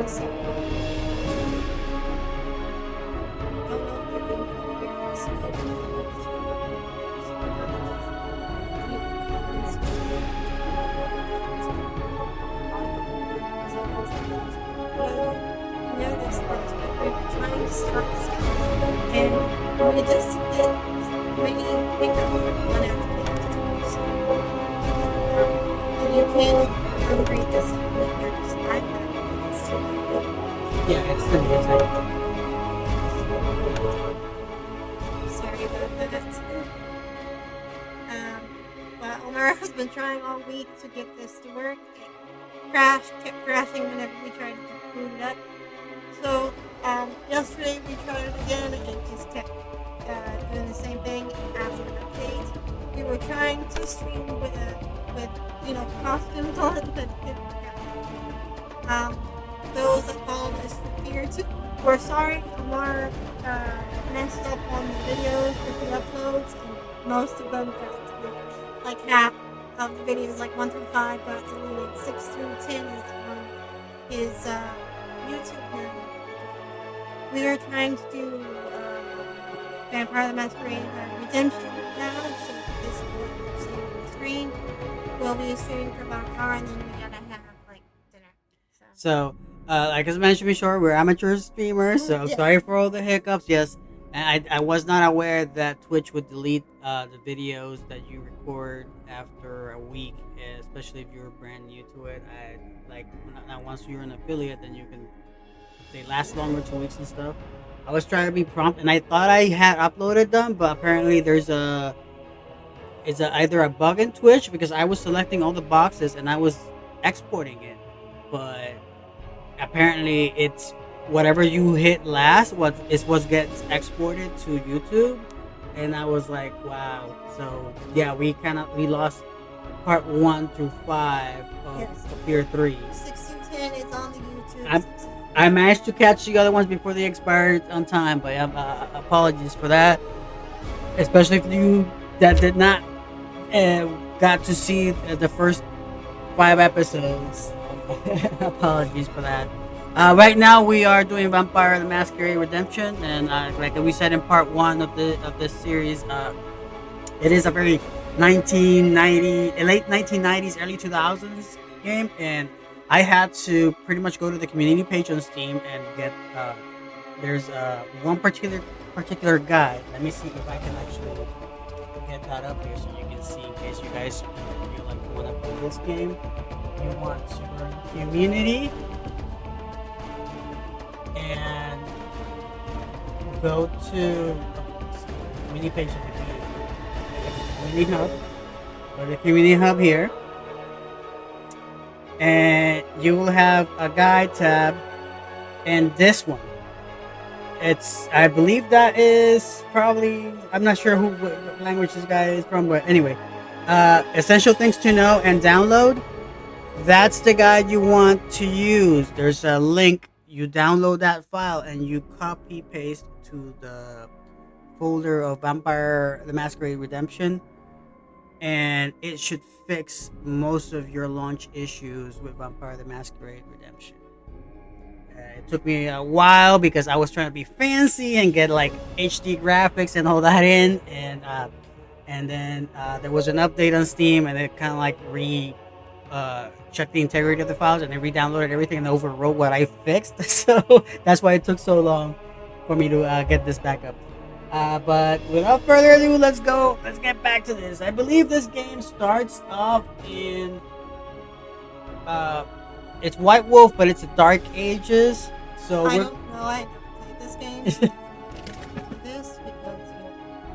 stuff going on. Don't know if you can hear the smoke in the house. Noticed that we were trying to start this game, and we just did many hiccups one after the other. So, and you can read this on your iPad, but it's too loud. Yeah, it's the music. Sorry about that. But Omar has been trying all week to get this to work. It kept crashing whenever we tried to boot it up. So yesterday we tried it again and it just kept doing the same thing after an update. We were trying to stream with costumes on, but it didn't work out. Those that followed us for Fear 2, we're sorry. Omar messed up on the videos with the uploads, and most of them got deleted. Like half of the videos, like 1 through 5, got deleted. 6 through 10 is on his YouTube now. We were trying to do Vampire the Masquerade Redemption now, so this is what we're seeing on the screen. We'll be streaming for about an hour, and then we gotta have like dinner. So, like I mentioned before, we're amateur streamers, so Yeah. sorry for all the hiccups. Yes, and I was not aware that Twitch would delete the videos that you record after a week, especially if you're brand new to it. Now once you're an affiliate, then they last longer, 2 weeks and stuff. I was trying to be prompt, and I thought I had uploaded them, but apparently it's either a bug in Twitch because I was selecting all the boxes and I was exporting it, but apparently it's whatever you hit last what gets exported to YouTube, and I was like, wow. So yeah, we lost part 1 through 5 of Yes. Fear 3. 6 through 10 is on the YouTube. I managed to catch the other ones before they expired on time, but apologies for that, especially for you that did not got to see the first 5 episodes. Apologies for that. Right now we are doing Vampire the Masquerade Redemption, and like we said in part 1 of this series, it is a very late 1990s, early 2000s game, and I had to pretty much go to the community page on Steam and get there's one particular guide. Let me see if I can actually get that up here so you can see, in case you guys feel like you want to play this game. You want to go to community and go to community page of the community hub. Go to the community hub here, and you will have a guide tab, and this one, I believe that is probably, I'm not sure what language this guy is from, but anyway, essential things to know and download. That's the guide you want to use. There's a link. You download that file and you copy paste to the folder of Vampire the Masquerade Redemption, and it should fix most of your launch issues with Vampire the Masquerade Redemption. It took me a while because I was trying to be fancy and get like HD graphics and all that in, and then there was an update on Steam, and it kind of like checked the integrity of the files, and they re-downloaded everything and overwrote what I fixed. So that's why it took so long for me to get this back up. But without further ado, let's get back to this. I believe this game starts off in it's White Wolf, but it's the Dark Ages. So I don't know. I never played this game. This because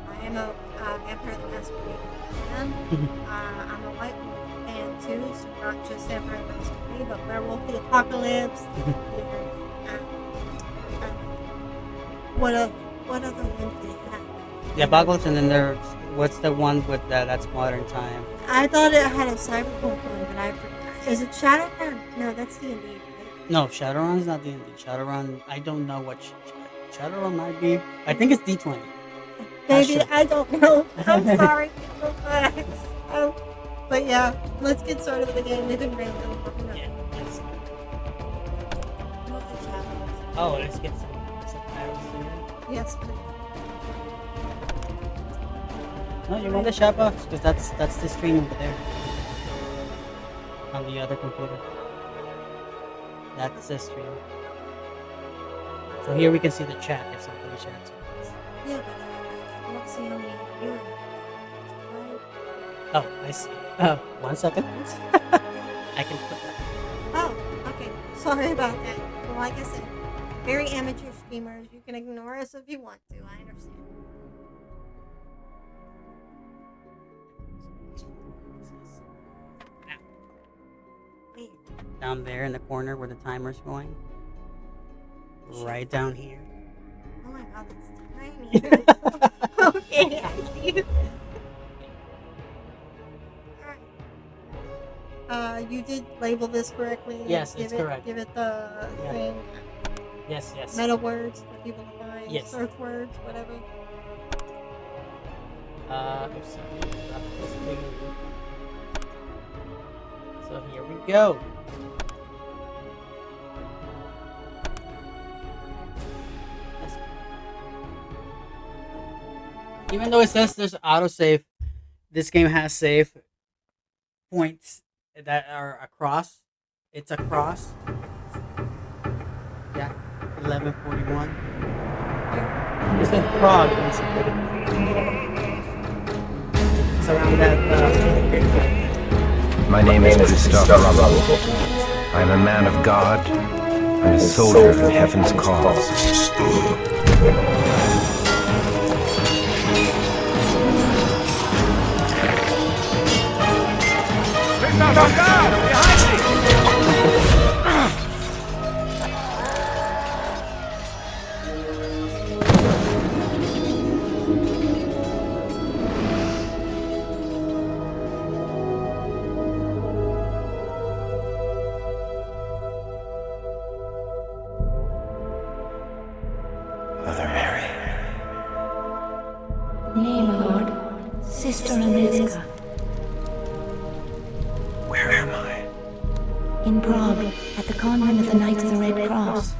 I am a Vampire the Masquerade fan. I'm a White Wolf fan too, so not just Vampire the Masquerade, but Werewolf the Apocalypse. What other ones do you have? The Apocalypse, and then there's what's the one with that's Modern Time? I thought it had a cyberpunk one, but I forgot. Is it Shadowrun? No, that's D&D, right? No, Shadowrun's not D&D. Shadowrun, I don't know what Shadowrun might be. I think it's D20. Maybe, I don't know. I'm sorry. But yeah, let's get started with the game. We've been rambling. Yeah, let's Move Oh, let's get some subtitles here. Yes, please. No, you want the shop box? Because that's the stream over there. On the other computer. That's the stream. So here we can see the chat if somebody chats with us. Yeah, but I don't see how many viewers. Oh, I see. 1 second. I can put that. Oh, okay. Sorry about that. Well, like I said, very amateur streamers. You can ignore us if you want to. I understand. Wait. Down there in the corner where the timer's going. Right down here. Oh my god, that's tiny. Okay, I see it. Alright. You did label this correctly. Yes, it's correct. Give it the thing. Yes. Meta words for people to find. Yes. Search words, whatever. Let's see. So here we go. Even though it says there's autosave, this game has save points that are across. It's across. Yeah, 1141. It's in Prague, basically. It's around that. My name is Christopher Russell. I am a man of God and a soldier in heaven's cause. Mother Mary. Nay, my lord. Sister Aniska. Where am I? In Prague, at the convent of the Knights of the Red Cross.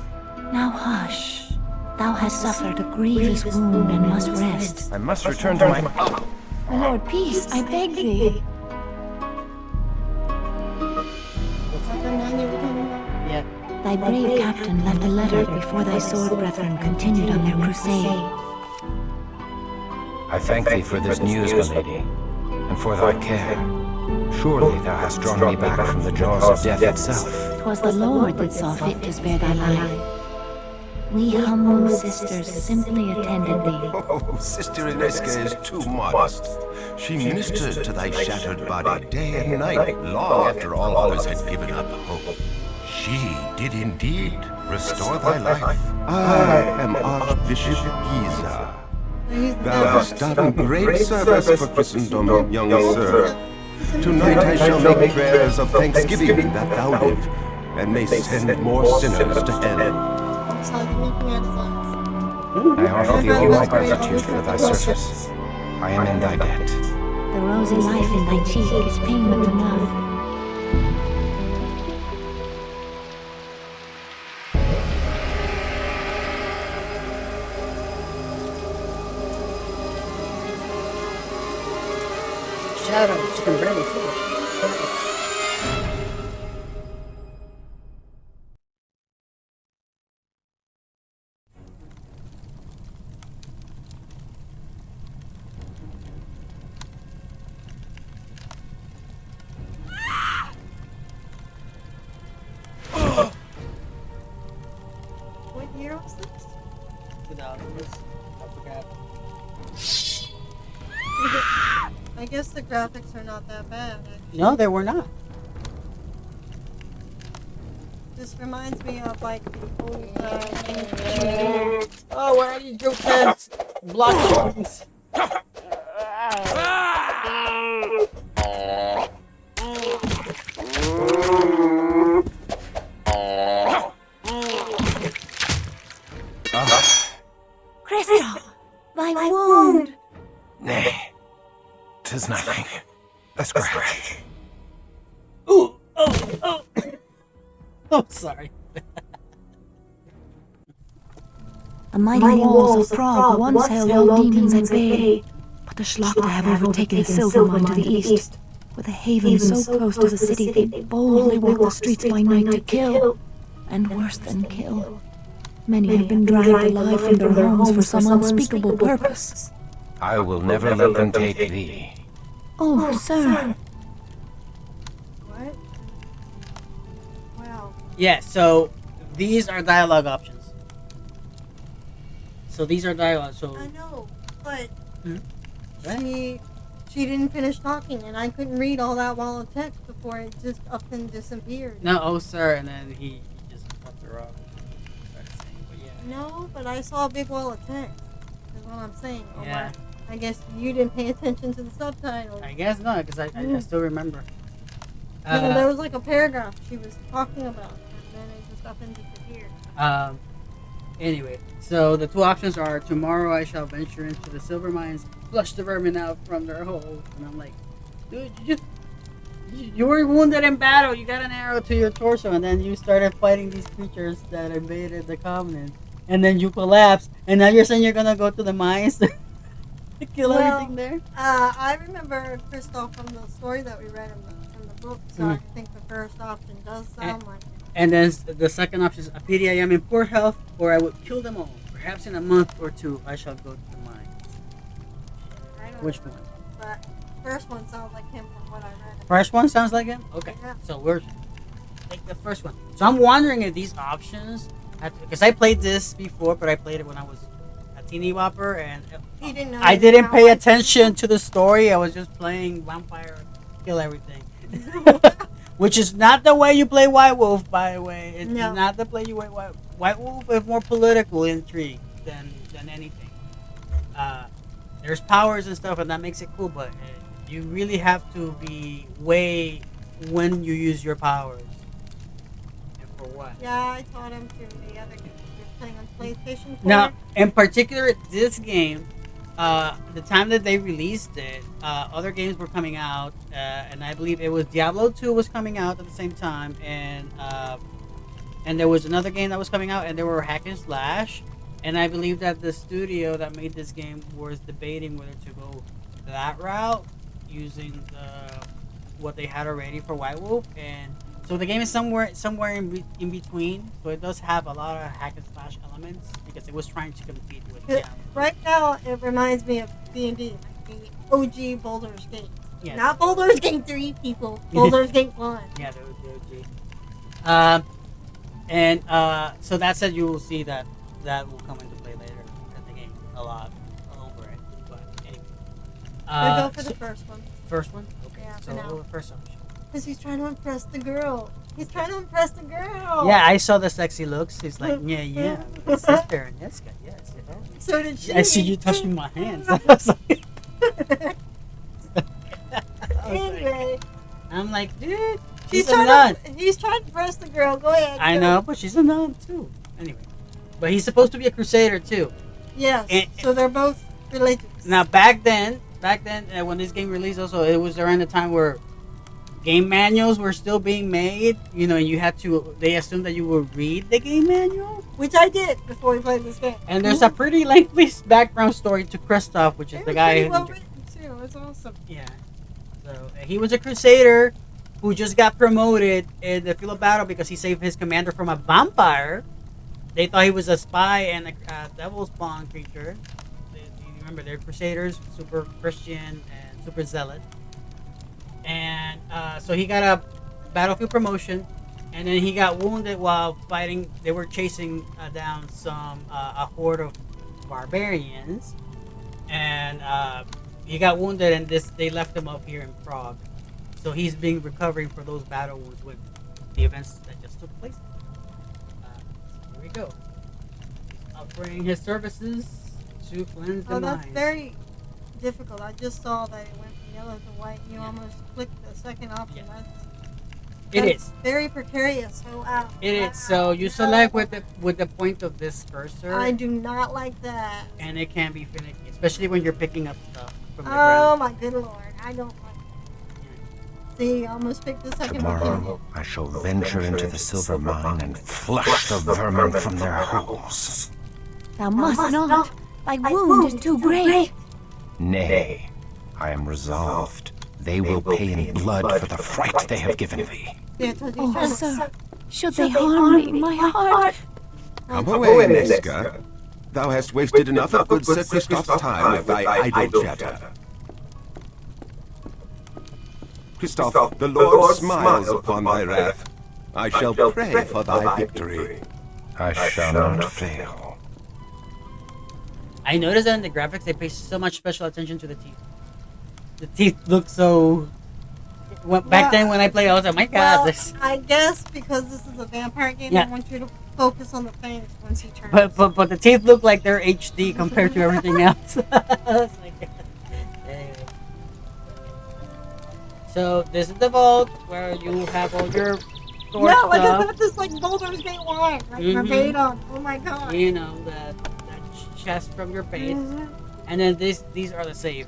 Now hush. Thou hast suffered a grievous wound and must rest. I must return to my... My lord, peace, I beg thee. Yeah. Thy brave captain left a letter before thy sword brethren continued on their crusade. I thank thee for this news, my lady, and for thy care. Surely thou hast drawn me back from the jaws of death itself. 'Twas the Lord that saw fit to spare thy life. We humble sisters simply attended thee. Oh, Sister Aniska is too modest. She ministered to thy shattered body day and night, long after all others had given up hope. She did indeed restore thy life. I am Archbishop Giza. Thou hast done great service for Christendom, young sir. Tonight I shall make prayers of thanksgiving that thou live, and may send more sinners to hell. I offer thee all my gratitude for thy service. I am in thy debt. The rosy life in thy cheek is payment enough. Shadows, you can barely see it. What year was this? 2000s. I forgot. I guess the graphics are not that bad. Actually. No, they were not. This reminds me of like the old games. Oh, where are you, Joe Pants? Block things. Christoph, thy wound! Nay, 'tis nothing. A scratch. Ooh, oh. Oh, sorry. The mighty walls of Prague once held all demons at bay, but the Schlachter have overtaken the silver mine to the east. With a haven so close to the city, they boldly walk the streets by night to kill, and worse than kill. Many have been dragged alive from their homes for some unspeakable purpose. I will never let them take thee. Oh, sir. What? Wow. Yeah, so these are dialogue options. So these are dialogue. So I know, but Right? she didn't finish talking, and I couldn't read all that wall of text before it just up and disappeared. no, oh sir, and then he just cut her off. Started saying, but yeah. No, but I saw a big wall of text. Is what I'm saying. Or Yeah. I guess you didn't pay attention to the subtitles. I guess not, because I still remember. No, there was like a paragraph she was talking about, and then it just up and disappeared. Anyway, so the two options are: tomorrow I shall venture into the silver mines, flush the vermin out from their holes. And I'm like, dude, you were wounded in battle. You got an arrow to your torso, and then you started fighting these creatures that invaded the Covenant, and then you collapsed, and now you're saying you're gonna go to the mines to kill everything there? I remember Christoph from the story that we read in the book, so I think the first option does sound like it. And then the second option is: a pity I am in poor health, or I would kill them all. Perhaps in a month or two, I shall go to the mines. I don't Which know, one? but the first one sounds like him from what I read. First one sounds like him? Okay. Yeah. So we're take the first one. So I'm wondering if these options, because I played this before, but I played it when I was a teeny whopper, and He didn't know I his didn't pay powers. attention to the story. I was just playing vampire, kill everything. Which is not the way you play White Wolf, by the way. It's No. not the play you play White Wolf is more political intrigue than anything. There's powers and stuff, and that makes it cool, but you really have to be way when you use your powers and for what. Yeah, I taught him to the other game. You're playing on PlayStation 4. Now, in particular, this game, the time that they released it, other games were coming out, and I believe it was Diablo 2 was coming out at the same time, and there was another game that was coming out, and they were hack and slash, and I believe that the studio that made this game was debating whether to go that route using what they had already for White Wolf, and so the game is somewhere in between. So it does have a lot of hack and slash elements because it was trying to compete with Diablo. Right now, it reminds me of D&D, like the OG Baldur's Gate. Yes. Not Baldur's Gate 3, people. Baldur's Gate 1. Yeah, the OG. So that said, you will see that will come into play later in the game a lot over it. But anyway, We'll go for the first one. first one. Okay, Yeah, so for now. first option. Because he's trying to impress the girl. He's trying to impress the girl. Yeah, I saw the sexy looks. He's like, yeah, sister and yes, yes, you know. So did she. I see you touching my hands. I was like- Anyway, I'm like, dude, he's she's a nun. He's trying to impress the girl. Go ahead. I go. know, but she's a nun too. Anyway, but he's supposed to be a crusader too. Yes. And- So they're both religious. Now back then, when this game released, also it was around the time where game manuals were still being made. You know, you had to. They assumed that you would read the game manual, Which I did before we played this game. and there's a pretty lengthy background story to Christoph, which is It the was guy. pretty who- well written too. It's awesome. Yeah. So he was a crusader who just got promoted in the field of battle because he saved his commander from a vampire. They thought he was a spy and a devil spawn creature. You remember, they're crusaders, super Christian and super zealot. And so he got a battlefield promotion, and then he got wounded while fighting. They were chasing down a horde of barbarians, and he got wounded, and they left him up here in Prague. So he's been recovering for those battle wounds with the events that just took place. So here we go. He's offering his services to cleanse the Oh, that's mines. very difficult. I just saw that it went from yellow to white. You almost clicked the second option. Yeah. That's It is. very precarious. So It is. So you select with the point of this cursor, I do not like that. and it can be finicky, especially when you're picking up stuff from the Oh ground. my good lord. I don't like that. See, I almost picked the second Tomorrow option. I shall venture into the silver mine and flush the vermin from their holes. Thou must not. Thy wound is too great. Nay, I am resolved. They will pay in blood for the fright they have given thee. Yeah, 'cause he's Oh, trying to- sir, should they harm me, my heart... Come away, Neska. Thou hast wasted enough of good Sir Christoph's time with thy idle chatter. Christoph, the Lord smiles upon thy wrath. I shall pray for thy victory. I shall not fail. I noticed that in the graphics they pay so much special attention to the teeth. The teeth look so. Back then when I played, I was like, "My God, Well, this." I guess because this is a vampire game, Yeah. I want you to focus on the fangs once he turns. But the teeth look like they're HD compared to everything else. It's like, anyway. So this is the vault where you have all your store yeah, like stuff. I got this like Baldur's Gate 1, like Mhm. verbatim. Oh my god. You know that chest from your base, Mhm. and then these are the save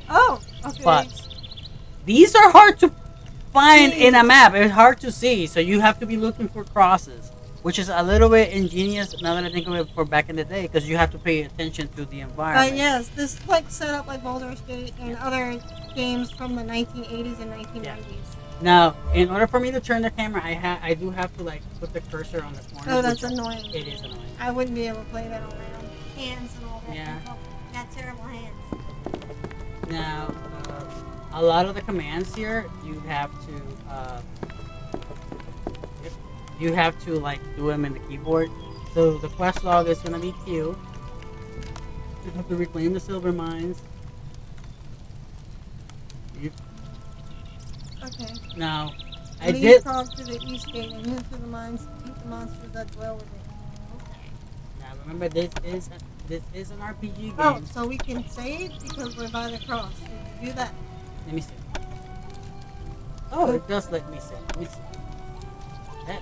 Oh, okay. spots. These are hard to find See. in a map. It's hard to see, so you have to be looking for crosses, which is a little bit ingenious now that I think of it for back in the day, because you have to pay attention to the environment. But yes, this is like set up like Baldur's Gate and other games from the 1980s and 1990s. Now, in order for me to turn the camera, I do have to like put the cursor on the corner. Oh, that's annoying. It is annoying. I wouldn't be able to play that on my own hands and all that. Yeah. Oh, got terrible hands. Now, a lot of the commands here, you have to like do them in the keyboard. So the quest log is gonna be Q. You have to reclaim the silver mines. Okay. Now, I Lead did. Frog to the east gate and into the mines to keep the monsters that dwell within. Okay. Now remember, this is an RPG game. Oh, so we can save because we're by the cross. Did you do that? Let me see. Oh, it does let me save. Let me see.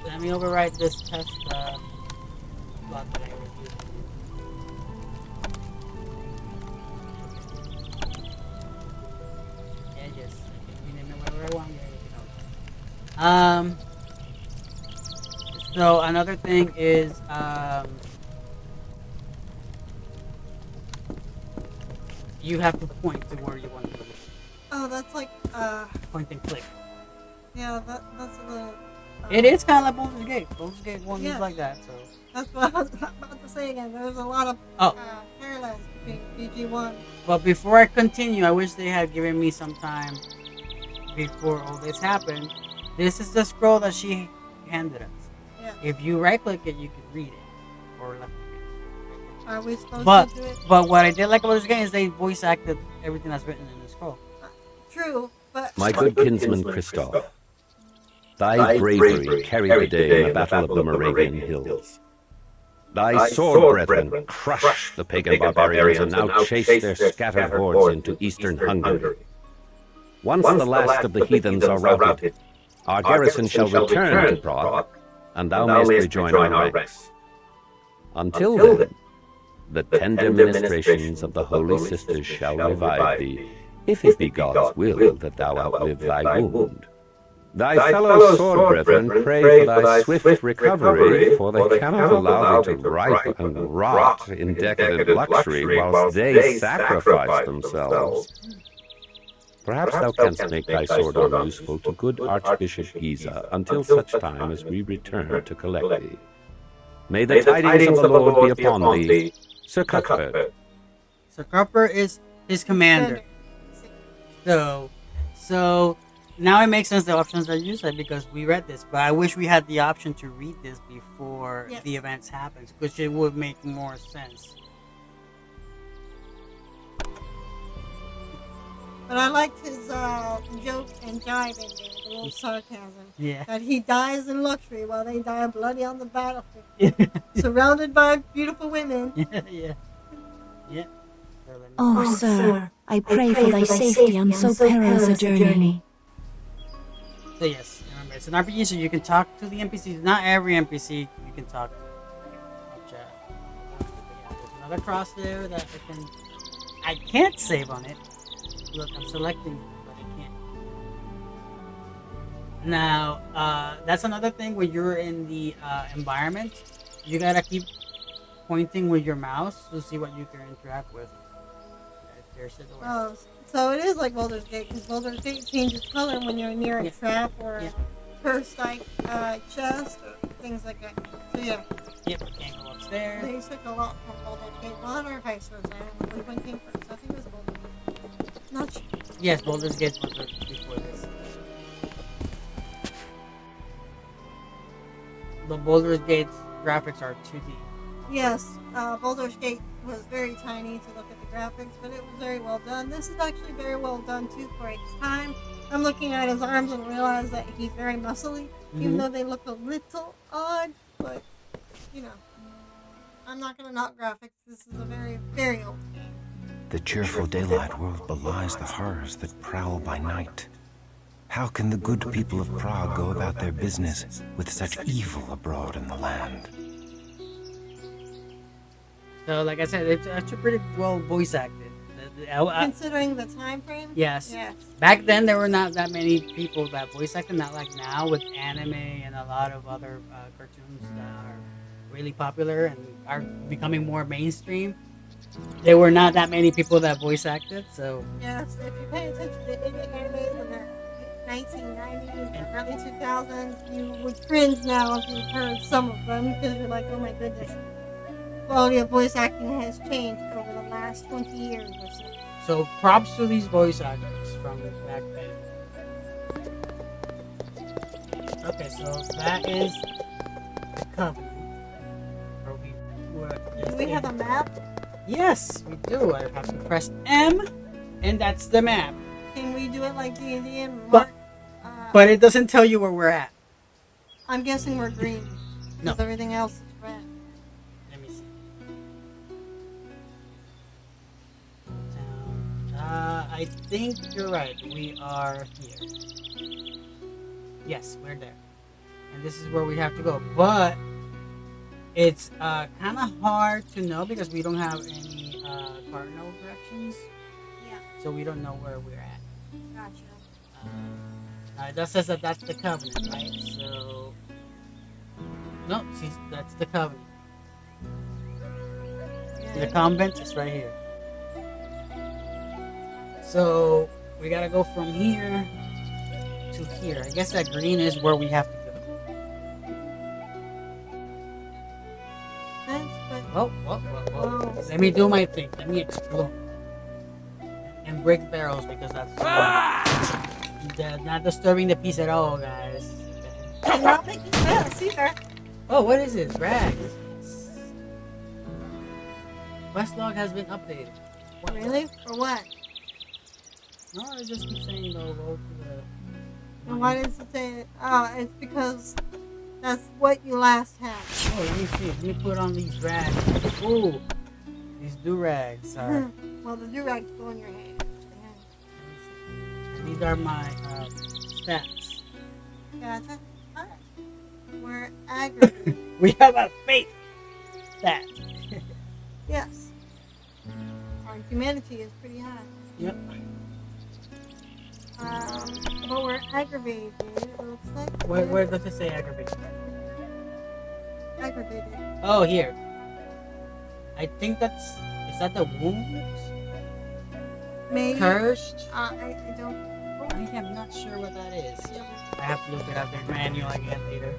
Let me overwrite this test block that I was using. Yeah, yes. I can rename it whatever I want. So another thing is you have to point to where you want to go. Oh, that's like, Point and click. yeah, that's a little... It is kind of like Baldur's Gate. Baldur's Gate 1 Yeah. is like that, so. That's what I was about to say again. There's a lot of parallels between BG1. But before I continue, I wish they had given me some time before all this happened. This is the scroll that she handed us. Yeah. If you right click it, you can read it. Or left click it. Are we supposed But to do it? but what I did like about this game is they voice acted everything that's written in the scroll. True, but... My good kinsman Christoph, thy bravery carried the day in the battle of the Moravian Hills. Thy sword brethren crushed the pagan barbarians and now chase their scattered hordes into eastern Hungary. Once the last of the heathens are routed, our garrison shall return to Prague, and thou mayst rejoin our ranks. Until then, the tender ministrations of the Holy Sisters shall revive thee, if it be God's will that thou outlive thy wound. Thy fellow sword brethren pray for thy swift recovery, for they cannot allow thee to ripe and rot in decadent luxury whilst they sacrifice themselves. Perhaps thou canst make thy sword arm useful to good Archbishop Giza until such time as we return to collect thee. May the tidings of the Lord be upon thee, Sir Cuthbert. So Copper is his commander. So now it makes sense the options that you said because we read this, but I wish we had the option to read this before Yes. the events happens, which it would make more sense. But I liked his joke and jive in there, the little sarcasm. Yeah. That he dies in luxury while they die bloody on the battlefield, surrounded by beautiful women. Yeah. So let me- Oh, sir, I pray for thy safety on so perilous a journey. So yes, remember it's an RPG, so you can talk to the NPCs. Not every NPC you can talk to. There's another cross there that I can't save on it. Look, I'm selecting, but I can't. Now, that's another thing when you're in the environment. You gotta keep pointing with your mouse to see what you can interact with. There's the door. Oh, so it is like Boulder's Gate, because Boulder's Gate changes color when you're near a Yeah. trap or Yeah. a cursed like chest or things like that. So yeah, Yep, we can't go upstairs. they took a lot from Boulder's Gate 1 or vice versa. I don't know which one came first. I think it was Boulder's Gate. Not sure. Yes, Baldur's Gate was before this. The Baldur's Gate graphics are 2D. Yes, Baldur's Gate was very tiny to look at the graphics, but it was very well done. This is actually very well done too for its time. I'm looking at his arms and realize that he's very muscly, even though they look a little odd. But you know, I'm not gonna knock graphics. This is a very, very old game. The cheerful daylight world belies the horrors that prowl by night. How can the good people of Prague go about their business with such evil abroad in the land? So, like I said, it's actually pretty well voice acted. Considering the time frame. Yes. Yes. Back then, there were not that many people that voice acted, not like now with anime and a lot of other cartoons that are really popular and are becoming more mainstream. There were not that many people that voice acted, so Yes. If you pay attention to indie animes in the 1990s and early 2000s, you would cringe now if you heard some of them because you're like, oh my goodness. Quality of voice acting has changed over the last 20 years or so. So props to these voice actors from back then. Okay, so that is the Covenant. Where we were Do we have a map? Yes, we do. I have to press M, and that's the map. Can we do it like D&D and But- mark? But it doesn't tell you where we're at. I'm guessing we're green. No. Because everything else is red. Let me see. I think you're right. We are here. Yes, we're there. And this is where we have to go. But it's kind of hard to know because we don't have any cardinal directions. Yeah, So we don't know where we're at. gotcha. It does says that that's the Covenant, right? So... No, see, that's the Covenant. The Yeah. convent is right here. So we gotta go from here to here. I guess that green is where we have to go. Thanks, but Whoa. Whoa. Let me do my thing. Let me explore. And break barrels because that's not disturbing the peace at all, guys. I'm not making sense either. Oh, what is this? Rags. Quest log has been updated. What? Really? For what? No, I just keep saying go to the. And why does it say it? Oh, it's because that's what you last had. Oh, let me see. Let me put on these rags. Ooh, these do-rags are. Well, the do-rags go in your hand. These are my stats. Gotcha. Alright. We're aggravated. We have a faith stat. Yes. Our humanity is pretty high. Yep. But we're aggravated, it looks like. Where does it say aggravated? Aggravated. Oh, here. I think that's. Is that the wounds? Maybe. Cursed? I don't. I am not sure what that is. I have to look it up in manual again later.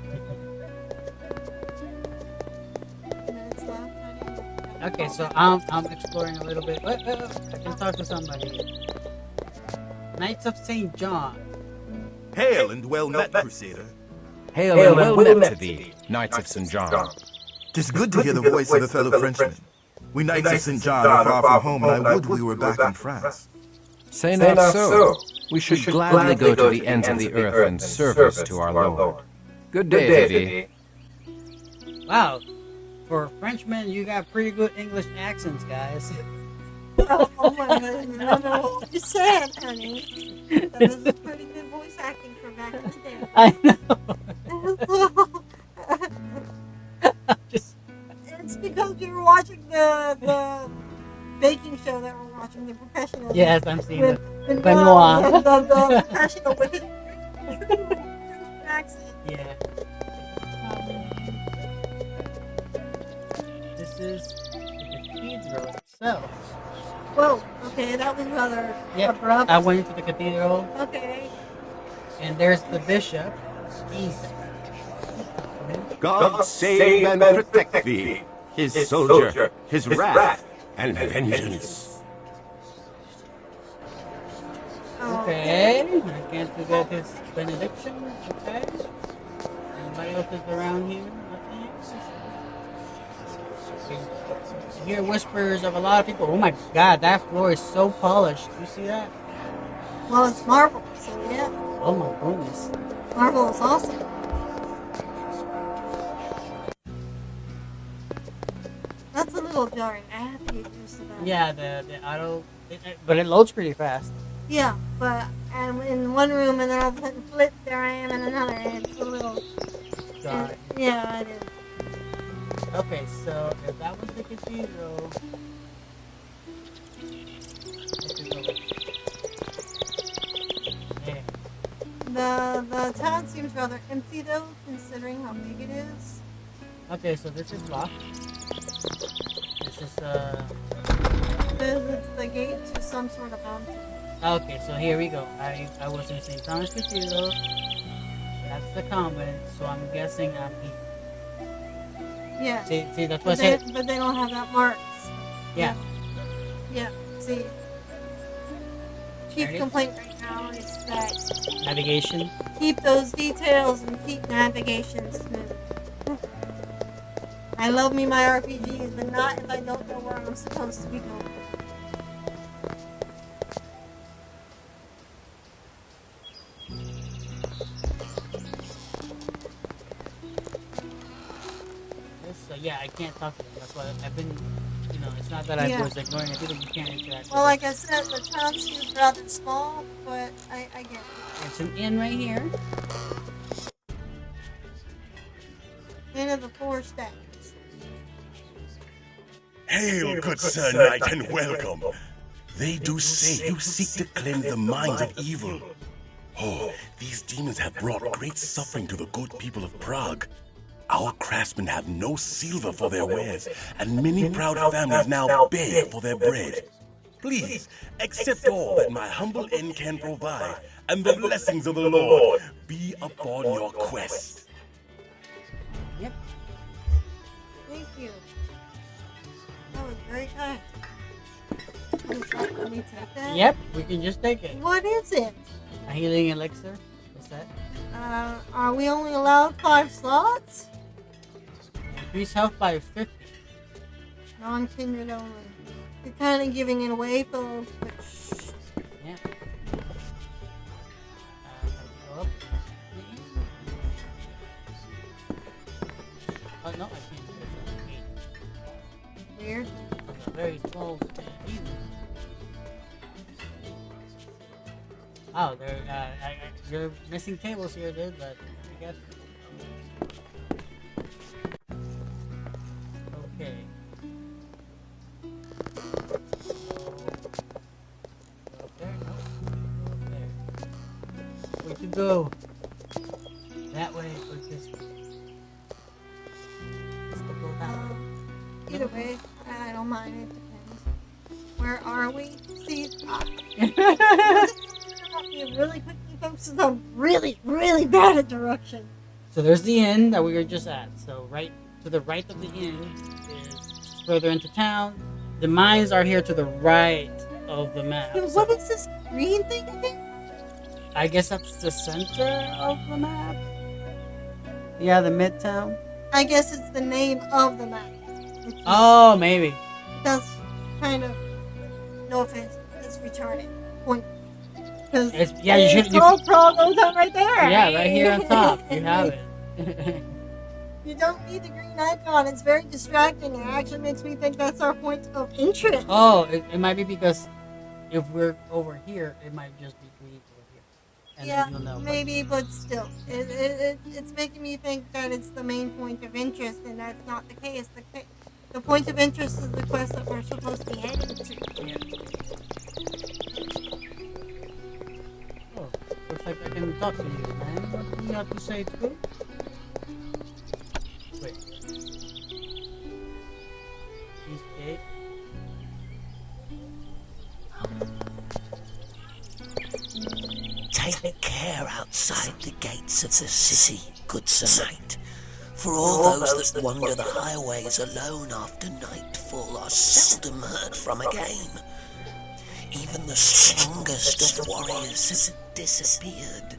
Minutes left. I didn't- Okay, so I'm exploring a little bit. I can talk to somebody. Knights of St. John. Hail and well met, Crusader. Hail and well met to thee, Knights of St. John. 'Tis good to hear the voice of a fellow Frenchman. We Knights of St. John are far from home, and I would we were back in France. Say not so. We should gladly go to the ends of the earth in service to our Lord. Good day to thee. Wow. For Frenchmen, you got pretty good English accents, guys. Oh my goodness, remember what you said, honey. That was a pretty good voice acting for back in the day. I know. Just It's because you were watching the baking show that we're watching, the professional. yes, I'm seeing it. With Benoit. the professional with his accent. Yeah. This is the cathedral itself. Whoa. Okay, that was rather Yep. abrupt. I went into the cathedral, Okay. and there's the bishop. He's God save and protect thee, his soldier, his wrath, and vengeance. okay. I can't forget his benediction. Okay. Anybody else is around here? Nothing. You hear whispers of a lot of people. Oh my god, that floor is so polished. You see that? Well, it's marble, so yeah. Oh my goodness. Marble is awesome. That's a little jarring. I have to get used to that. Yeah, the auto, but it loads pretty fast. Yeah, but I'm in one room and then all of a sudden flip, there I am in another, and it's a little. Got it. Yeah, it is. Okay, so if that was the cathedral, yeah. The town seems rather empty though, considering how big it is. Okay, so this is locked. This is The gate to some sort of mountain. okay. So here we go. I was in St. Thomas Cathedral. That's the convent. So I'm guessing I'm here. Yeah. See, that's what I But said. but they don't have that marks. Yeah. Yeah. See. Chief Ready? complaint right now is that Navigation. keep those details and keep navigation smooth. I love me my RPGs, but not if I don't know where I'm supposed to be going. So yeah, I can't talk to them. That's why I've been, it's not that I Yeah. was ignoring it. You can't interact. Well, with like I said, the town seems rather small, but I get it. it. It's an inn right here. Inn of the Four Stacks. Hail, good Sir Knight, and welcome. They do say you seek to cleanse the minds of evil. Oh, these demons have brought great suffering to the good people of Prague. Our craftsmen have no silver for their wares, and many proud families now beg for their bread. Please, accept all that my humble inn can provide, and the blessings of the Lord be upon your quest. Yep. Thank you. That was very kind. Let me take that. Yep. We can just take it. What is it? A healing elixir. What's that? Are we only allowed 5 slots? Increase health by 50. Non-kindred only. You're kind of giving it away, folks, but shh. Yeah. Go up. Oh no, I can't do it. Weird. It's a very small healing. Oh, you're missing tables here, dude, but I guess. Okay. Go up there? No. Go up there. Where to go? That way or this way? Let's go that way. Either way, I don't mind. It depends. Where are we? See, really quickly, folks, since I'm really, really bad at direction. So there's the inn that we were just at. So right to the right of the inn is further into town. The mines are here to the right of the map. So what is this green thing again? I guess that's the center of the map. Yeah, the midtown. I guess it's the name of the map. Oh, maybe. That's kind of, no offense, it's retarded. Point. Because Yeah, you should. You, goes on right there. yeah, right here on top. You have it. You don't need the green icon. It's very distracting. It actually makes me think that's our point of interest. Oh, it might be because if we're over here, it might just be green over here. And yeah, then you'll know. maybe, but still, it's making me think that it's the main point of interest, and that's not the case. The point of interest is the quest that we're supposed to be heading to. Yeah. Oh, looks like I can talk to you, man. What do you have to say too? Wait. take care outside the gates of the city, good Sir Knight. For all those that wander the highways alone after nightfall are seldom heard from again. Even the strongest of warriors have disappeared.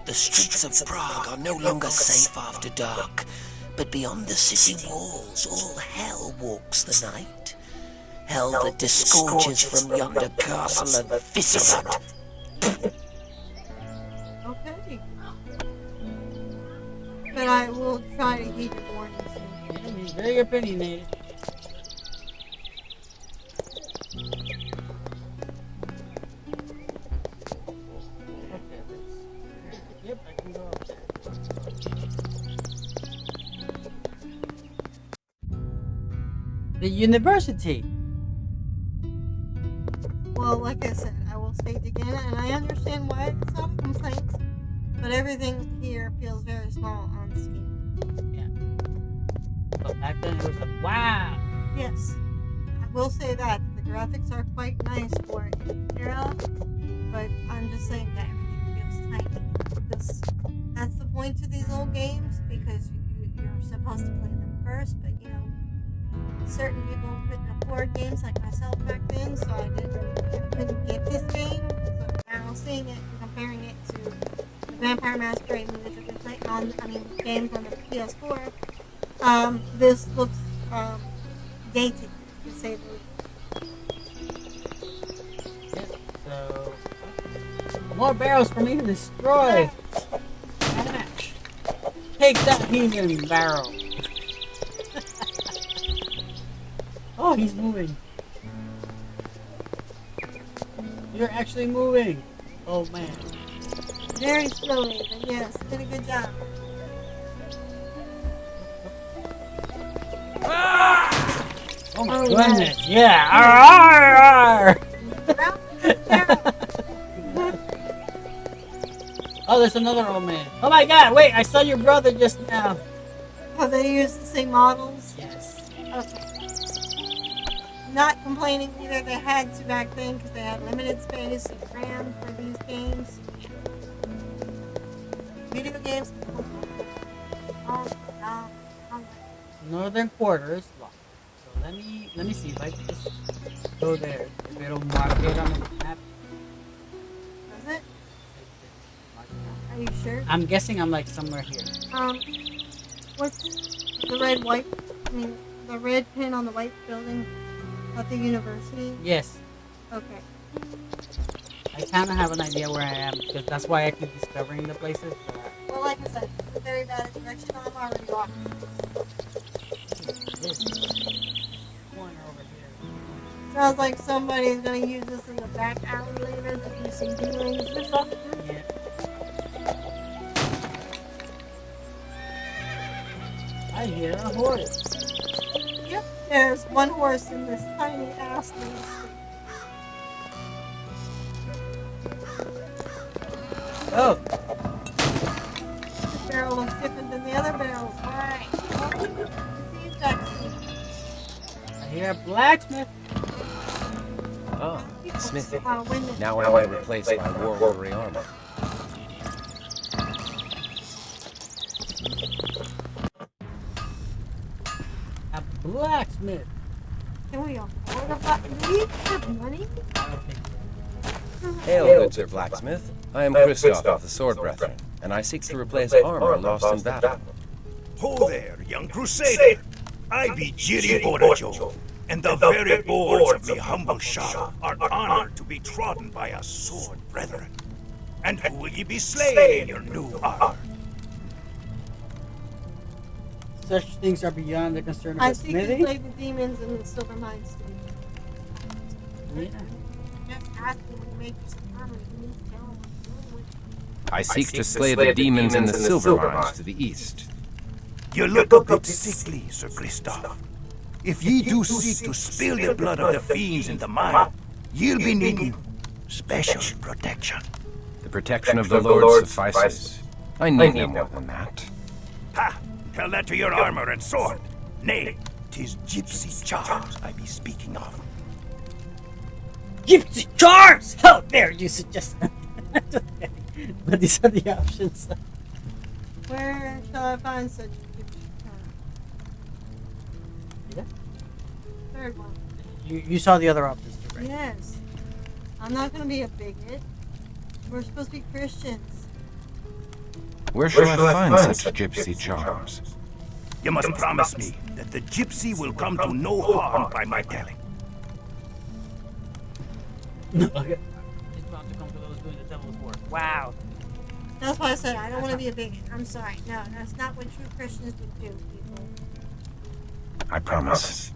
The streets of Prague are no longer safe after dark, but beyond the city walls all hell walks the night. Hell that disgorges from yonder castle of Viscerad. Okay. But I will try to heed your warning soon. Yeah, he's very opinionated. Okay, yep, I can go up there. The university. Well, like I said, I will state again, and I understand why it's not a complaint, but everything here feels very small on scale. Yeah. But back then it was like, wow. Yes, I will say that the graphics are quite nice for an era, but I'm just saying that everything feels tiny. Because that's the point to these old games, because you're supposed to play them first, but you know, certain people couldn't afford games like myself back then, so I couldn't get this game. So now seeing it and comparing it to the Vampire Masquerade movie that we played on, games on the PS4, this looks dated, to say the least. Yeah, so more barrels for me to destroy. Smash. Take that heathen barrel. Oh, he's moving. You're actually moving. Oh man. Very slowly, but yes, did a good job. Oh my Oh, goodness. Yeah. Arr, arr, arr. Oh, there's another old man. Oh my god, wait, I saw your brother just now. Oh, they use the same models? Yes. Okay. Not complaining either, they had to back then because they had limited space and RAM for these games. Yeah. Video games. Oh, no. Northern quarters locked. So let me see if I can just go there. If it'll mark it on the map. Does it? Are you sure? I'm guessing I'm like somewhere here. What's the the red pin on the white building at the university? Yes. Okay. I kind of have an idea where I am because that's why I keep discovering the places. Well, like I said, it's very bad direction. I'm already lost. This corner over here. Sounds like somebody's gonna use this in the back alley later to do some dealings or something. Yeah. I hear a horse. Yep, there's one horse in this tiny ass thing. Oh, This barrel looks different than the other barrels. Why? These I hear a blacksmith. Oh, smithy. windmill. Now I want to replace my war-weary armor. A blacksmith. Can we afford a button? Do we have money? I don't think so. Hail, good Sir Blacksmith. I am Christoph of the Sword Brethren, and I seek to replace armor lost in battle. Ho there, young crusader! I be Jiri Borajo, and the very boards of me humble shop are honored to be trodden by a sword brethren. And who will ye be slaying in your new armor? Such things are beyond the concern of I the seek to smithy. slay the demons and the silver mines to be. Yeah. Just ask them when you make you some armor. You need to tell them what you're doing with it. I seek to slay the demons in the silver mines to the east. You look a bit sickly, Sir Christoph. If ye do seek to spill the blood of the fiends in the mine, ye'll be needing special protection. The protection of the Lord suffices. I need no more than that. Ha! Tell that to your armor and sword. Nay, 'tis gypsy charms I be speaking of. Gypsy charms! How dare you suggest that? But these are the options. Where shall I find such gypsy charms? Yeah. Third one. You saw the other options too, right? Yes. I'm not gonna be a bigot. We're supposed to be Christians. Where shall I find such gypsy charms? You must promise me that the gypsy will come to no harm by my telling. Okay. He's bound to come to those doing the devil's work. Wow. That's why I said I don't want to be a bigot. I'm sorry. No, that's not what true Christians would do, people. I promise.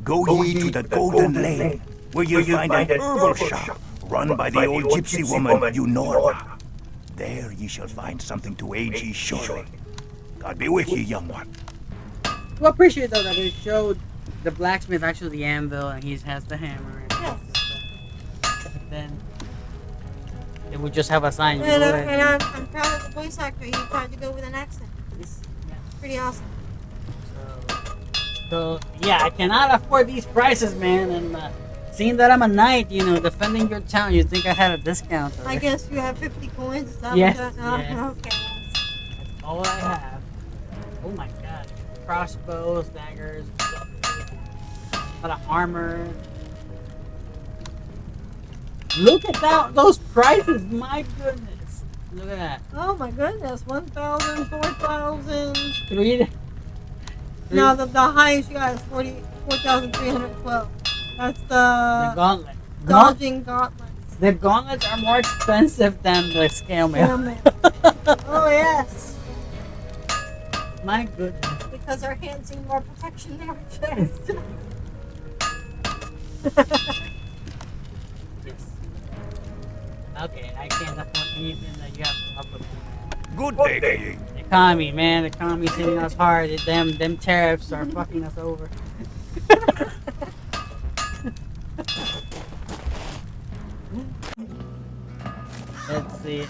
Go ye to the Golden Lane, where you'll find an herbal shop run by the old gypsy woman Unorna. There ye shall find something to aid ye surely. God be with ye, young one. Well, appreciate though that it showed the blacksmith actually the anvil and he has the hammer. And Yes. and then it would just have a sign. And I'm proud of the voice actor. He tried to go with an accent. It's pretty awesome. So yeah, I cannot afford these prices, man. And seeing that I'm a knight, defending your town, you think I had a discount? I guess you have 50 coins. Is that Yes, what that, yes. Okay. That's all I have. Oh my god. Crossbows, daggers, a lot of armor. Look at those prices, my goodness. Look at that. Oh my goodness, 1,000, 4,000. Three. No, the highest you got is 4,312. That's The gauntlet. dodging gauntlets. The gauntlets are more expensive than the scale mail. Oh yes. My goodness. Because our hands need more protection than our chest. Yes. Okay, I can't afford anything that you have to offer me. Good day to ye. The economy, man. The economy's hitting us hard. Them tariffs are fucking us over. Let's see.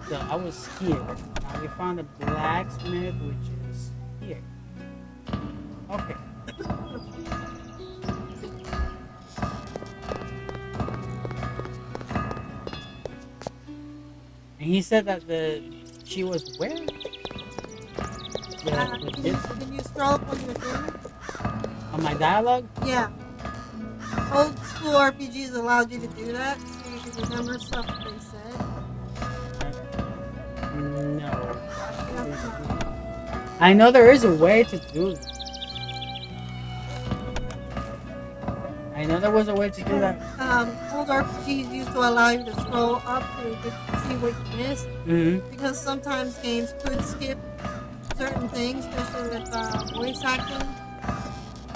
So I was here. Now we found a blacksmith, which is here. Okay. And he said that she was where? Can you scroll up on your thing? On my dialogue? Yeah. Old school RPGs allowed you to do that, so you could remember stuff that they said. No. I know there is a way to do this. I know there was a way to do that. Old RPGs used to allow you to scroll up so you could see what you missed. Mm-hmm. Because sometimes games could skip certain things, especially with voice acting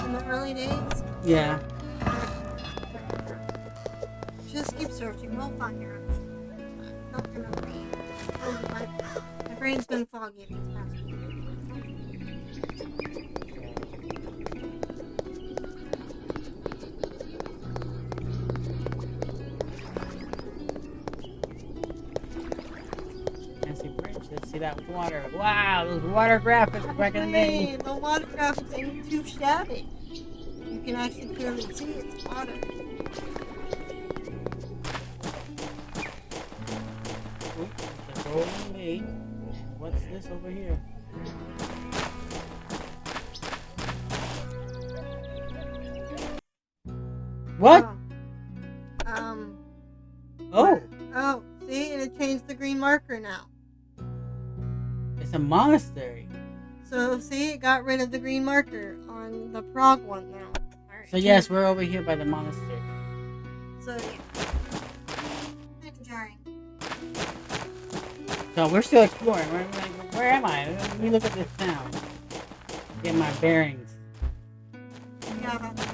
in the early days. Yeah. Just keep searching. We'll find your answer. Not gonna read. My brain's been foggy these past few days. Fancy bridge. Let's see that water. Wow, those water graphics back in the day. The water graphics ain't too shabby. You can actually clearly see it's water. The golden gate. What's this over here? What? Oh. Oh, see, and it changed the green marker now. It's a monastery. So see, it got rid of the green marker on the Prague one now. Right. So yes, we're over here by the monastery. So yeah. Jarring. So we're still exploring. Where am I? Let me look at this town. Get my bearings. Yeah, that's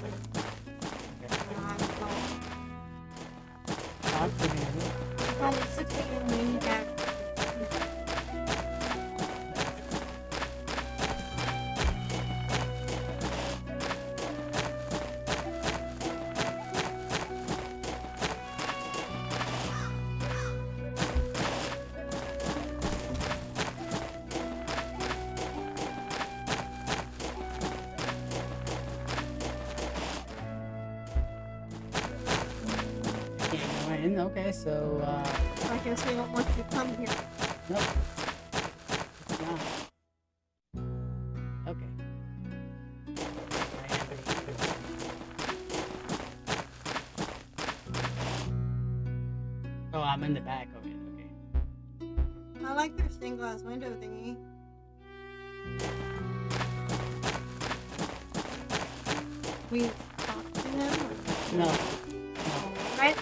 in. Okay, so I guess they don't want you to come here. no, it's not. Okay. Oh, I'm in the back of it. Okay. I like their stained glass window thingy. We talked to them? Or? No. Right?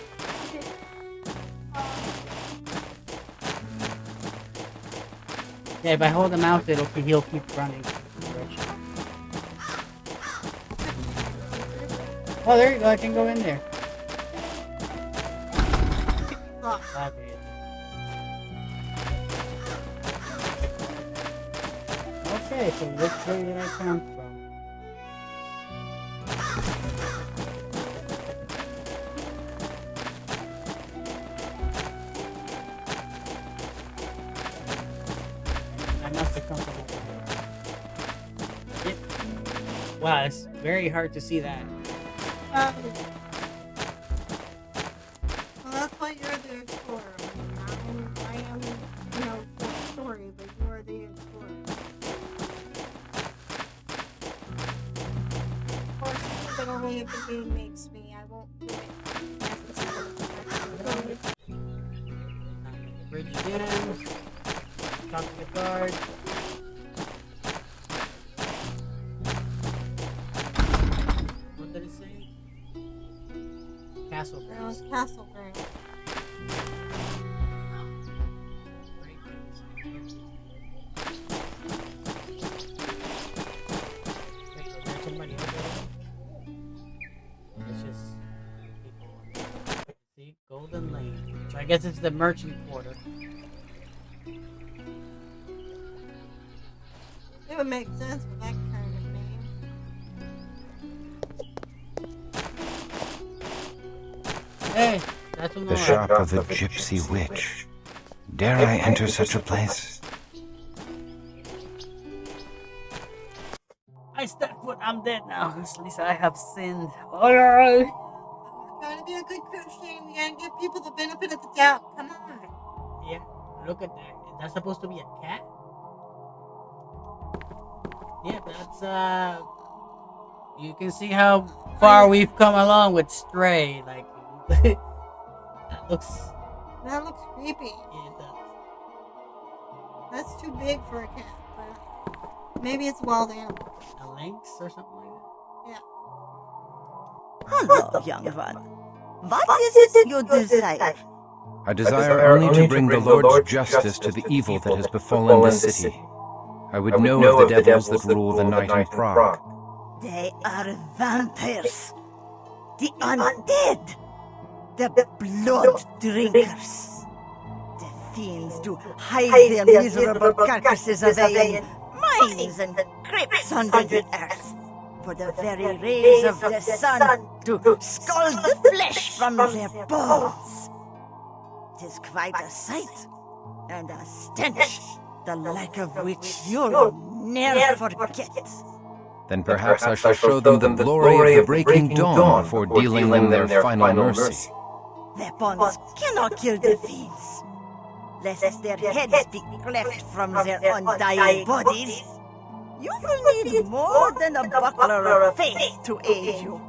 Yeah, if I hold the mouse, he'll keep running. Oh, there you go. I can go in there. Okay. Okay, so which way did I come from? I must have come from over here. Wow, it's very hard to see that. Well, that's why you're the explorer. I am, the story, but you are the explorer. Of course, the way the game makes me, I won't do it. Bridge again. Talk to the guard. What did it say? Castle It grounds. was Castle Ground. Somebody else over there? It's just people. See, Golden Lane. So I guess it's the merchant quarter. It would make sense with that kind of name. Hey, that's The shop of a gypsy witch. Dare I enter such a place? I step foot, I'm dead now. At least I have sinned. Alright. We're trying to be a good Christian. We gotta give people the benefit of the doubt. Come on. Yeah, look at that. Is that supposed to be a cat? Yeah, that's you can see how far we've come along with Stray. Like that looks creepy. Yeah, it does. That's too big for a cat, but maybe it's a wild animal. A lynx or something like Yeah. Hello, young one. What is it you desire? I desire only to bring the Lord's justice to the evil that has befallen this city. I would know of the devils that rule the night in Prague. They are vampires. The undead. The blood drinkers. The fiends do hide their miserable carcasses away in mines and crypts under the earth, for the very rays of the sun to scald the flesh from their bones. 'Tis quite a sight, and a stench, the like of which you'll ne'er forget. Then perhaps I shall show them the glory of the breaking dawn before dealing them their final mercy. Weapons cannot kill the fiends, lest their heads be cleft from their undying bodies. You will need more than a buckler of faith to aid you.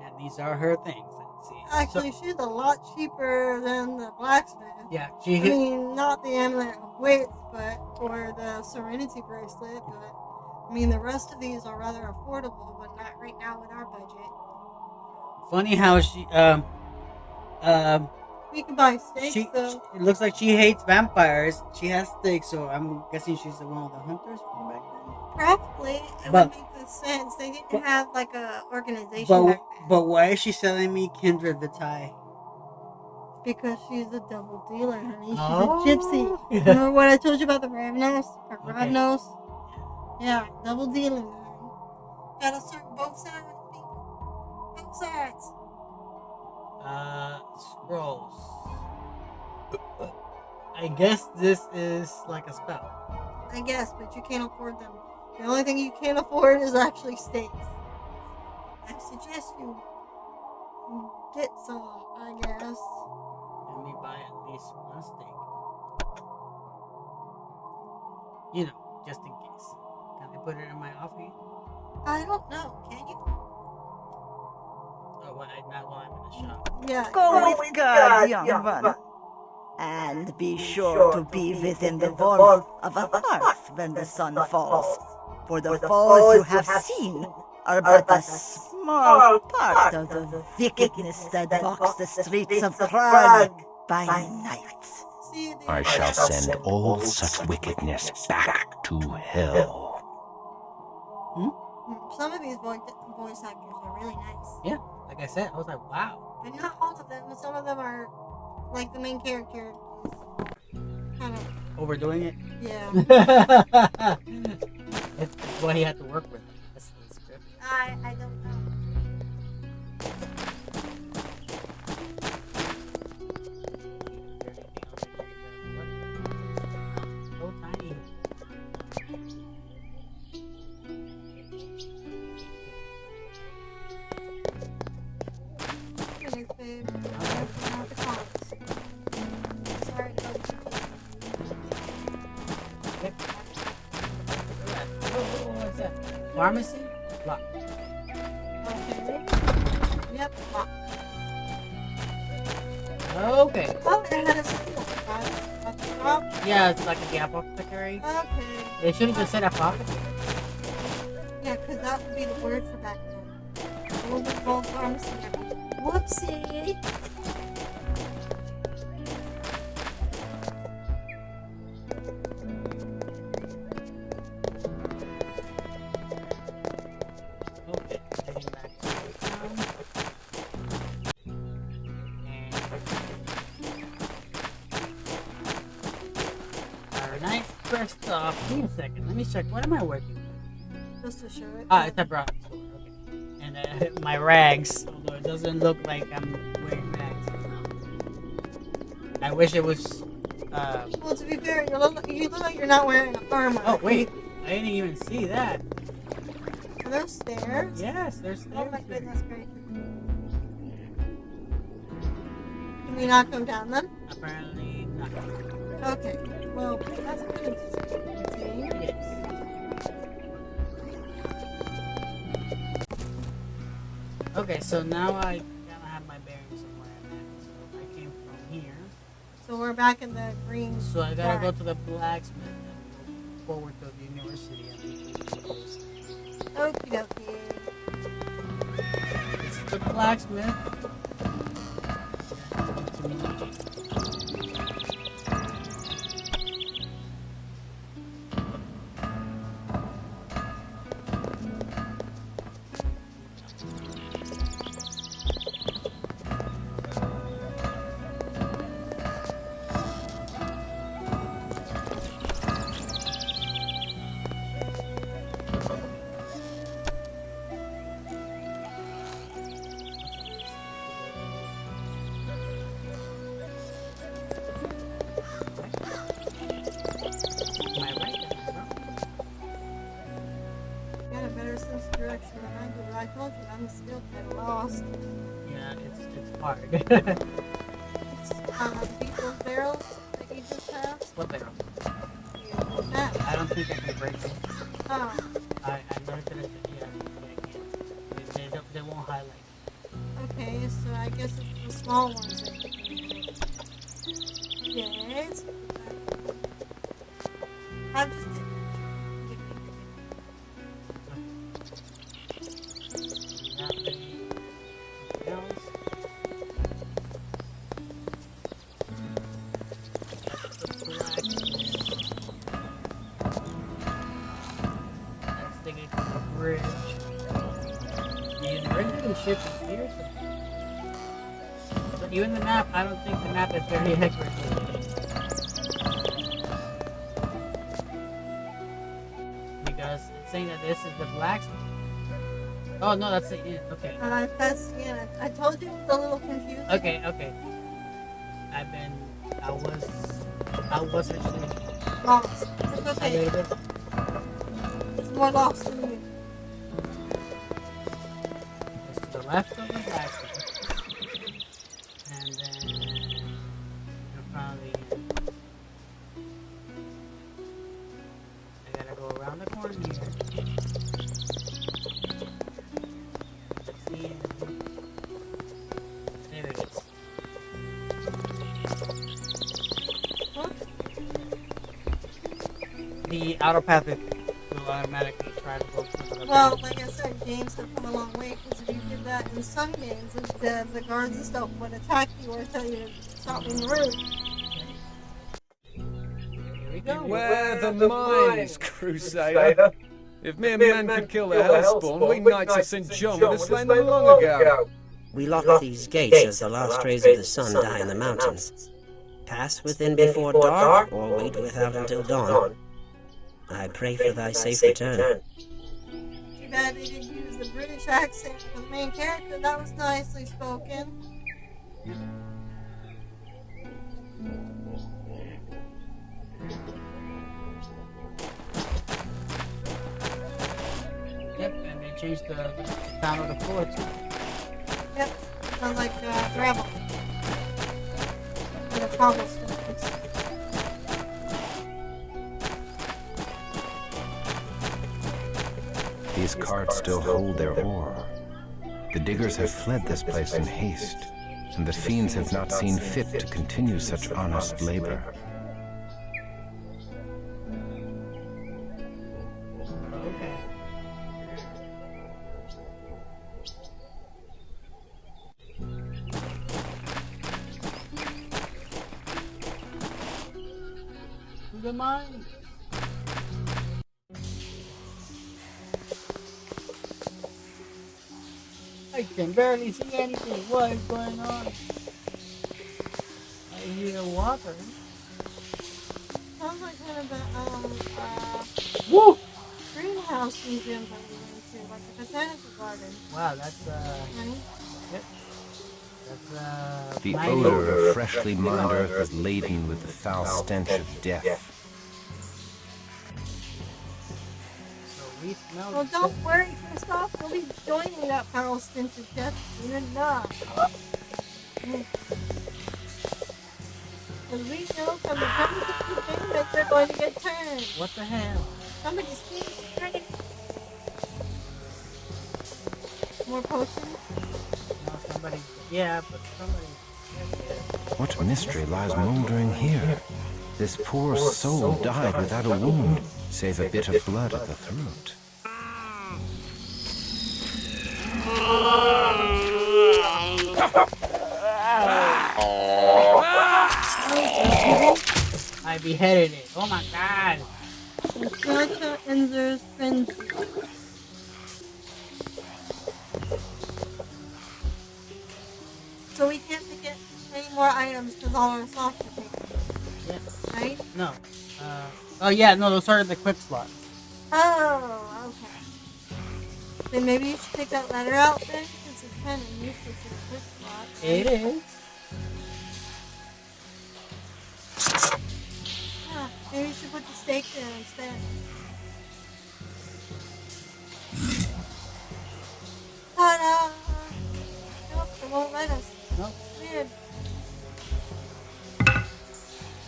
And these are her things. Let's see. Actually, she's a lot cheaper than the blacksmith. Yeah, I mean, not the amulet of wits, or the serenity bracelet, but I mean, the rest of these are rather affordable, but not right now with our budget. Funny how she We can buy steaks, though. it looks like she hates vampires. She has steaks, so I'm guessing she's one of the hunters from back then. Probably. It would make good sense. They didn't have like a organization back then. But why is she selling me Kindred Vitae? Because she's a double dealer, honey. She's Oh. a gypsy. Remember what I told you about the Ravnos? Or Okay. Ravnos? Yeah, double dealing. Gotta serve both sides, people. Both sides. Scrolls. I guess this is like a spell. I guess, but you can't afford them. The only thing you can't afford is actually steaks. I suggest you get some, I guess. Let me buy at least one steak. You know, just in case. Can I put it in my offhand? I don't know. Can you? Oh, well, not while I'm in the shop. Yeah. Go with God, young one. And be sure to be within the warmth of a hearth when the sun falls. For the foes you have seen are but a small part of the wickedness that walks the streets of Prague by night. See, I shall send all such wickedness back to hell. some of these voice actors are really nice. Yeah, like I said, I was like, wow. But not all of them. Some of them are, like the main character, kind of overdoing it. Yeah. That's what he had to work with. That's the script. I don't know. So tiny. Thanks, babe. Not the comments. Sorry, folks. What's that? Pharmacy? Lock. Okay. Yep, lock. Okay. Oh, it had a symbol at the top. Yeah, it's like a apothecary. Okay. They should have just said apothecary. Yeah, because that would be the word for back then. We'll be called pharmacy. Whoopsie. Okay, getting back to the town. Alright, first off, give me a second. Let me check. What am I working with? Just to show it. It's a broad sword. Okay. And my rags, although it doesn't look like I'm wearing rags. I wish it was. Well, to be fair, you look like you're not wearing armor. Oh wait, I didn't even see that. Are those stairs? Yes, there's stairs. Oh my goodness gracious. Can we not go down them? Apparently not. Okay. Well, that's good entertaining. Yes. Okay, so now I kind of have my bearings of where I'm at. So I came from here. So we're back in the green. So I gotta go to the blacksmith and go forward to the university and Okie dokie. this is the blacksmith. Got a better sense of direction than I do, but I told you I'm still kind of lost. Yeah, it's hard. Beat those barrels that you just passed. What barrel? That. I don't think I can break it. Oh. I looked at it. Yeah, I can't. They won't highlight. Okay, so I guess it's the small ones that you can hit. Yes. I'm just Bridge. Yeah, the bridge didn't shift the gears. So even the map, I don't think the map is very accurate. Because it's saying that this is the blacksmith. Oh no, that's the inn. Okay. that's yeah. I told you it was a little confusing. Okay. I was actually Lost. It's a okay. little bit. It's more lost than you. It's to the left of the blacksmith. then you're probably. I gotta go around the corner here. Let's see. There it is. Whoops. The auto path will automatically try to go through the Well, like I said, games have come a long way because if you did that in some games, the guards and stuff would attack you or tell you to stop being rude. Here we go. Beware the mines, Crusader. If mere men could kill the Hellspawn, we Knights of St. John would have slain them long ago. We lock these gates as the last rays of the sun die in the mountains. Pass within before dark, or wait without until dawn. I pray for thy safe return. Too bad they didn't use the British accent for the main character. That was nicely spoken. Yep, and they changed the sound of the floor too. Yep, sounds like gravel. And the cobblestones. These carts still hold their ore. The diggers have fled this place in haste, and the fiends have not seen fit to continue such honest labor. Okay. The mine. I can barely see anything. What is going on? I hear water. Sounds like one of the Woo! greenhouse museums that we went to, like the botanical garden. Wow, that's Right? Yep. That's The mine odor of freshly mined earth is laden with the foul stench of death. So we smell. Well, don't worry, Christoph. You'll be joining that foul stench of death soon enough. Because we know from the premise of the game that they're going to get turned. What the hell? Somebody's speaking. More potions? No, somebody. Yeah, but somebody. What mystery lies mouldering here? This poor soul died without a wound, save a bit of blood at the throat. I beheaded it. Oh my god. Gotcha, Enzer's frenzy. So we can't get any more items because all our slots are taken. Yeah. Right? No. Oh yeah, no, those are the quick slots. Oh, okay. Then maybe you should take that letter out then, because it's kind of useless in a quick slot. Right? It is. Maybe you should put the steak there instead. Ta-da! Nope, it won't let us. Nope. Weird.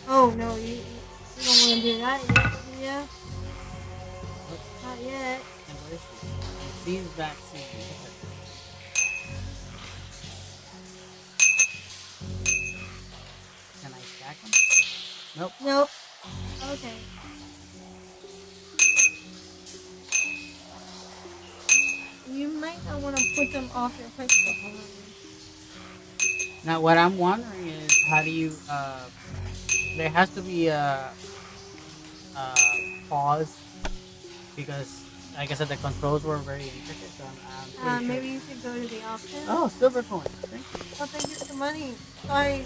Oh no, you don't want to do that yet, do ya? Nope. Not yet. And what is this? Disease vaccine. Can I stack them? Nope. Nope. Okay. You might not want to put them off your quick stuff. Now, what I'm wondering is, how do you? There has to be a pause because, like I said, the controls were very intricate. So I'm pretty Maybe sure. you should go to the options. Oh, silver coins. Thank you. Oh, thank you for the money. Sorry.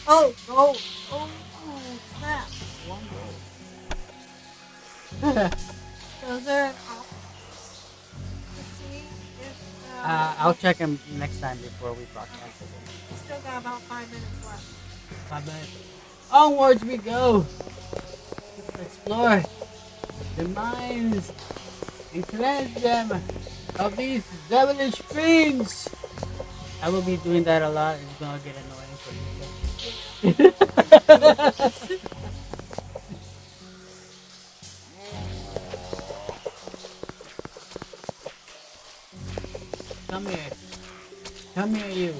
Oh, gold. Oh, snap. One Those are options. Let's see if, I'll check them next time before we broadcast it. we still got about 5 minutes left. 5 minutes. Onwards we go. Let's explore the mines and cleanse them of these devilish fiends. I will be doing that a lot. It's gonna get annoying for me. Come here. Come here, you.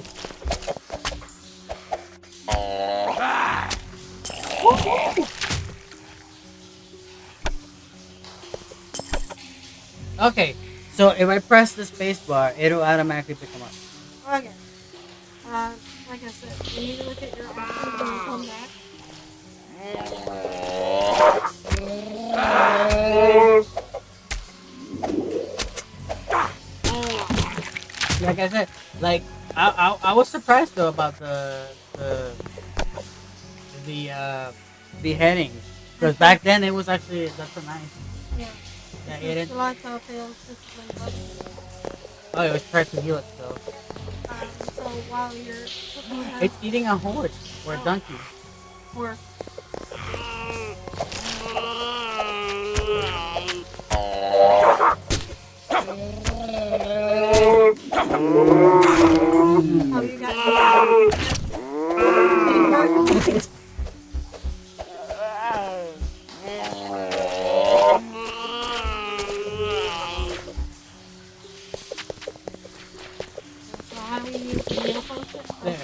Okay, so if I press the space bar, it'll automatically pick them up. Okay. Like I said, you need to look at your options when you come back. Like I said, like I was surprised though about the beheading because back then it was actually that's a nice. Yeah. Yeah, This it is didn't. the lifestyle fails discipline button. Oh, it was trying to heal itself. So while you're cooking It's the eating a horse or a donkey. horse. Oh, you got So how do we use the heal potion? There.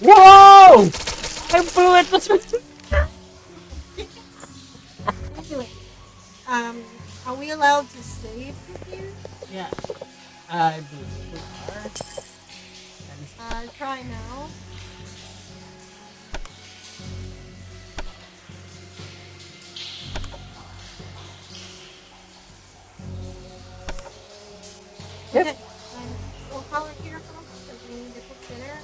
Whoa! I blew it. Anyway, are we allowed to save from here? Yeah, I believe we are. Try now. Yep. Okay, we'll call it here, folks, because we need to cook dinner.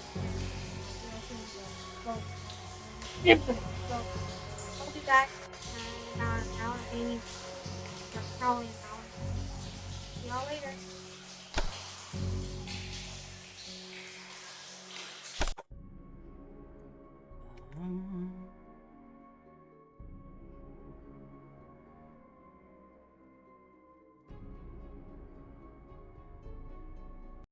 Yep. So, I'll be back in about an hour, maybe. Probably an hour. See y'all later.